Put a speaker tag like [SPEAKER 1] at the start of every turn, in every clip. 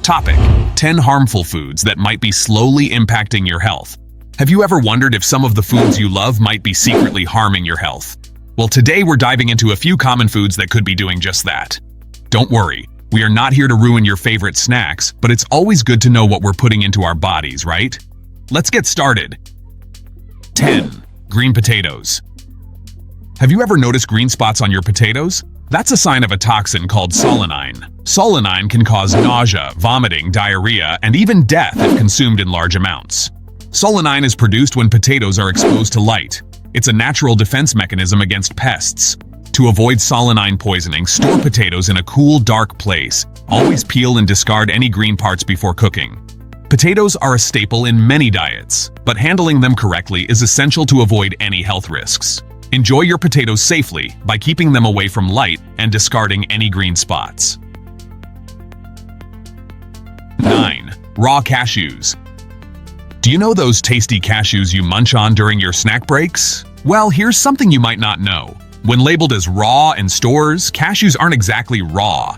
[SPEAKER 1] Topic: 10 harmful foods that might be slowly impacting your health. Have you ever wondered if some of the foods you love might be secretly harming your health? Well, today we're diving into a few common foods that could be doing just that. Don't worry, we are not here to ruin your favorite snacks, but it's always good to know what we're putting into our bodies, right? Let's get started. 10. Green potatoes. Have you ever noticed green spots on your potatoes? That's a sign of a toxin called solanine. Solanine can cause nausea, vomiting, diarrhea, and even death if consumed in large amounts. Solanine is produced when potatoes are exposed to light. It's a natural defense mechanism against pests. To avoid solanine poisoning, store potatoes in a cool, dark place. Always peel and discard any green parts before cooking. Potatoes are a staple in many diets, but handling them correctly is essential to avoid any health risks. Enjoy your potatoes safely by keeping them away from light and discarding any green spots. 9. Raw cashews. Do you know those tasty cashews you munch on during your snack breaks? Well, here's something you might not know. When labeled as raw in stores, cashews aren't exactly raw.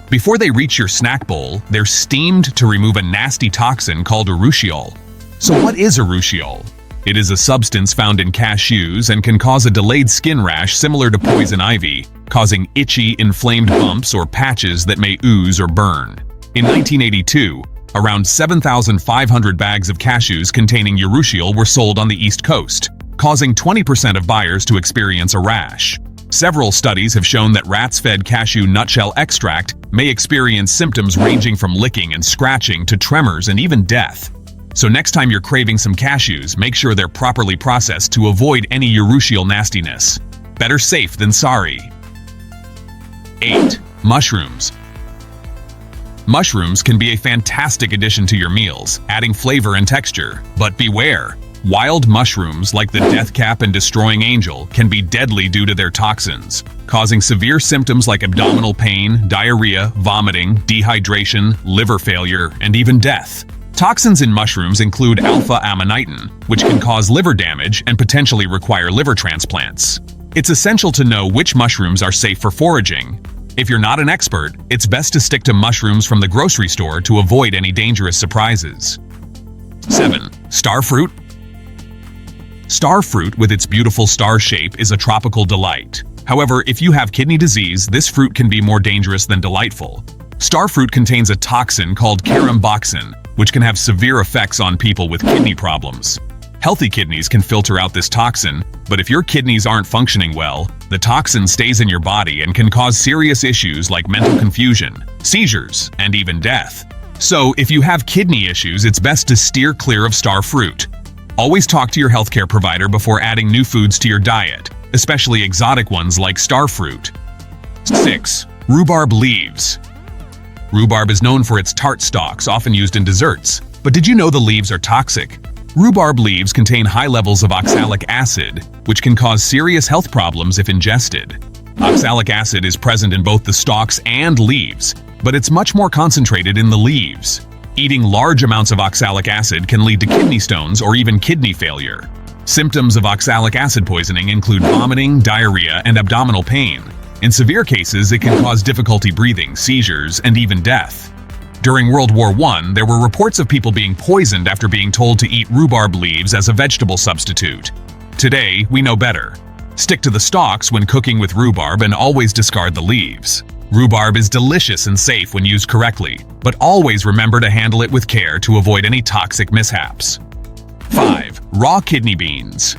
[SPEAKER 1] Before they reach your snack bowl, they're steamed to remove a nasty toxin called urushiol. So what is urushiol? It is a substance found in cashews and can cause a delayed skin rash similar to poison ivy, causing itchy, inflamed bumps or patches that may ooze or burn. In 1982, around 7,500 bags of cashews containing urushiol were sold on the East Coast, causing 20% of buyers to experience a rash. Several studies have shown that rats fed cashew nutshell extract may experience symptoms ranging from licking and scratching to tremors and even death. So next time you're craving some cashews, make sure they're properly processed to avoid any urushiol nastiness. Better safe than sorry. 8. Mushrooms. Mushrooms can be a fantastic addition to your meals, adding flavor and texture. But beware, wild mushrooms like the death cap and destroying angel can be deadly due to their toxins, causing severe symptoms like abdominal pain, diarrhea, vomiting, dehydration, liver failure, and even death. Toxins in mushrooms include alpha-amanitin, which can cause liver damage and potentially require liver transplants. It's essential to know which mushrooms are safe for foraging. If you're not an expert, it's best to stick to mushrooms from the grocery store to avoid any dangerous surprises. 7. Star fruit. Star fruit, with its beautiful star shape, is a tropical delight. However, if you have kidney disease, this fruit can be more dangerous than delightful. Star fruit contains a toxin called caramboxin, which can have severe effects on people with kidney problems. Healthy kidneys can filter out this toxin, but if your kidneys aren't functioning well, the toxin stays in your body and can cause serious issues like mental confusion, seizures, and even death. So, if you have kidney issues, it's best to steer clear of star fruit. Always talk to your healthcare provider before adding new foods to your diet, especially exotic ones like star fruit. 6. Rhubarb leaves. Rhubarb is known for its tart stalks, often used in desserts. But did you know the leaves are toxic? Rhubarb leaves contain high levels of oxalic acid, which can cause serious health problems if ingested. Oxalic acid is present in both the stalks and leaves, but it's much more concentrated in the leaves. Eating large amounts of oxalic acid can lead to kidney stones or even kidney failure. Symptoms of oxalic acid poisoning include vomiting, diarrhea, and abdominal pain. In severe cases, it can cause difficulty breathing, seizures, and even death. During World War I, there were reports of people being poisoned after being told to eat rhubarb leaves as a vegetable substitute. Today, we know better. Stick to the stalks when cooking with rhubarb and always discard the leaves. Rhubarb is delicious and safe when used correctly, but always remember to handle it with care to avoid any toxic mishaps. 5. Raw kidney beans.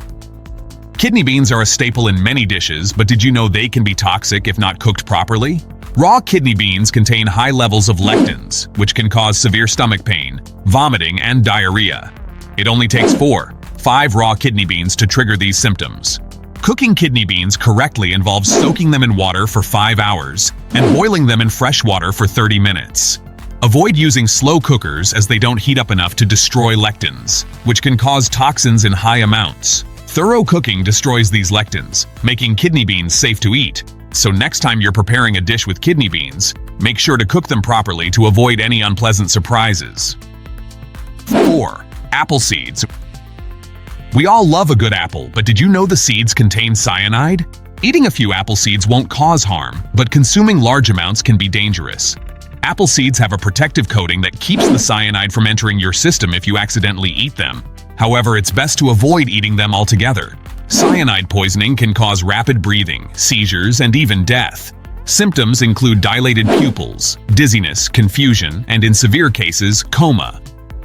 [SPEAKER 1] Kidney beans are a staple in many dishes, but did you know they can be toxic if not cooked properly? Raw kidney beans contain high levels of lectins, which can cause severe stomach pain, vomiting, and diarrhea. It only takes 4-5 raw kidney beans to trigger these symptoms. Cooking kidney beans correctly involves soaking them in water for 5 hours and boiling them in fresh water for 30 minutes. Avoid using slow cookers as they don't heat up enough to destroy lectins, which can cause toxins in high amounts. Thorough cooking destroys these lectins, making kidney beans safe to eat. So next time you're preparing a dish with kidney beans, make sure to cook them properly to avoid any unpleasant surprises. 4. Apple seeds. We all love a good apple, but did you know the seeds contain cyanide? Eating a few apple seeds won't cause harm, but consuming large amounts can be dangerous. Apple seeds have a protective coating that keeps the cyanide from entering your system if you accidentally eat them. However, it's best to avoid eating them altogether. Cyanide poisoning can cause rapid breathing, seizures, and even death. Symptoms include dilated pupils, dizziness, confusion, and in severe cases, coma.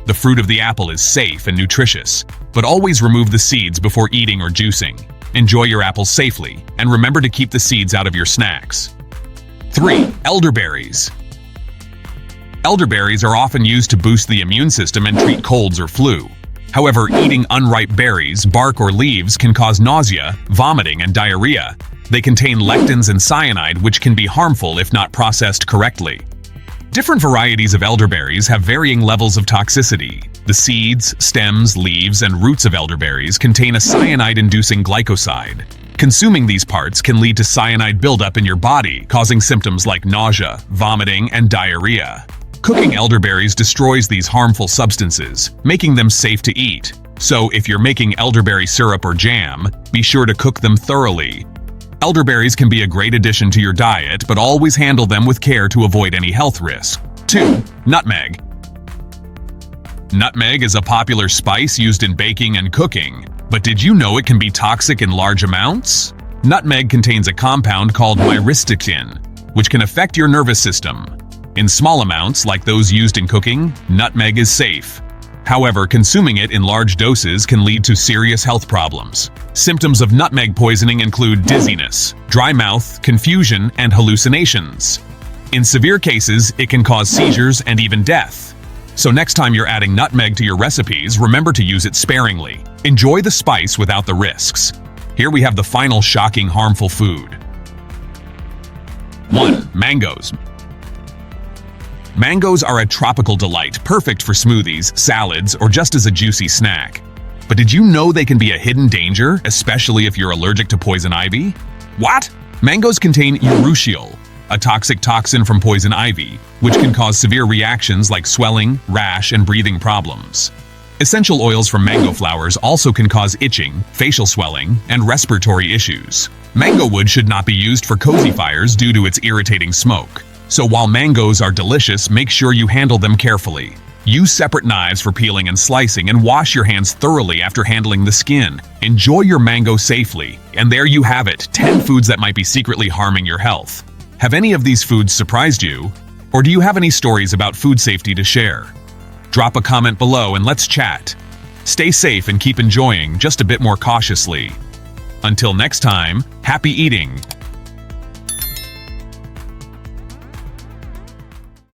[SPEAKER 1] The fruit of the apple is safe and nutritious, but always remove the seeds before eating or juicing. Enjoy your apples safely, and remember to keep the seeds out of your snacks. 3. Elderberries. Elderberries are often used to boost the immune system and treat colds or flu. However, eating unripe berries, bark, or leaves can cause nausea, vomiting, and diarrhea. They contain lectins and cyanide, which can be harmful if not processed correctly. Different varieties of elderberries have varying levels of toxicity. The seeds, stems, leaves, and roots of elderberries contain a cyanide-inducing glycoside. Consuming these parts can lead to cyanide buildup in your body, causing symptoms like nausea, vomiting, and diarrhea. Cooking elderberries destroys these harmful substances, making them safe to eat. So if you're making elderberry syrup or jam, be sure to cook them thoroughly. Elderberries can be a great addition to your diet, but always handle them with care to avoid any health risk. 2. Nutmeg. Nutmeg is a popular spice used in baking and cooking, but did you know it can be toxic in large amounts? Nutmeg contains a compound called myristicin, which can affect your nervous system. In small amounts, like those used in cooking, nutmeg is safe. However, consuming it in large doses can lead to serious health problems. Symptoms of nutmeg poisoning include dizziness, dry mouth, confusion, and hallucinations. In severe cases, it can cause seizures and even death. So next time you're adding nutmeg to your recipes, remember to use it sparingly. Enjoy the spice without the risks. Here we have the final shocking harmful food. 1. Mangoes. Mangoes are a tropical delight, perfect for smoothies, salads, or just as a juicy snack. But did you know they can be a hidden danger, especially if you're allergic to poison ivy? What? Mangoes contain urushiol, a toxic toxin from poison ivy, which can cause severe reactions like swelling, rash, and breathing problems. Essential oils from mango flowers also can cause itching, facial swelling, and respiratory issues. Mango wood should not be used for cozy fires due to its irritating smoke. So while mangoes are delicious, make sure you handle them carefully. Use separate knives for peeling and slicing, and wash your hands thoroughly after handling the skin. Enjoy your mango safely. And there you have it, 10 foods that might be secretly harming your health. Have any of these foods surprised you? Or do you have any stories about food safety to share? Drop a comment below and let's chat. Stay safe and keep enjoying, just a bit more cautiously. Until next time, happy eating!